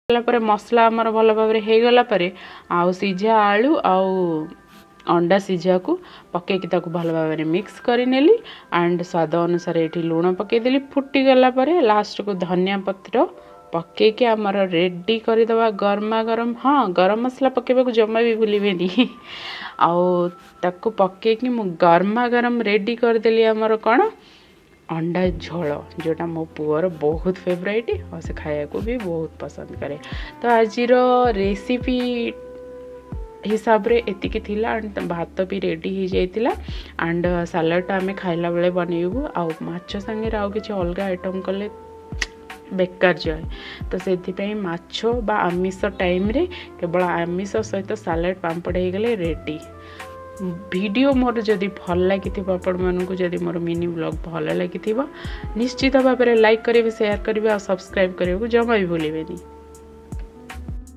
पर मसला आमर भल भाव हो गला आउ सिझा आलू आउ अंडा सिझा को पकईकी भल भाव मिक्स करनेली एंड स्वाद अनुसार ये लुण पकईदेली फुटीगला लास्ट को धनिया पत्र पकईकी आमर रेडी करदे गरमा गरम। हाँ, गरम मसला पकेबा जमा भी भूलें आउ ताको पकईकी मु गरमा गरम रेडी करदेली आमर कौन अंडा झोल जोटा मो पुअर बहुत फेवरेट और से खाया को भी बहुत पसंद करे। तो आज रेसिपी हिसाब रे एतिकी थिला एंड भात भी रेडी हो जाइतिला एंड सालाड आमे खाइला बेले बनइबू आउ माछ संगे आउ किछि अलग आइटम कले बेकार जाए। तो से माछ बा आमिष टाइम रे केवल आमिष सहित सालाड पांपड़ हो गले रेडी। वीडियो मोर जदि भल लगी आपण मानू जदि मोर मिनी ब्लॉग भल लगी निश्चित भाव में लाइक करेंगे, शेयर करेंगे और सब्सक्राइब करने को जमा भी भूलें।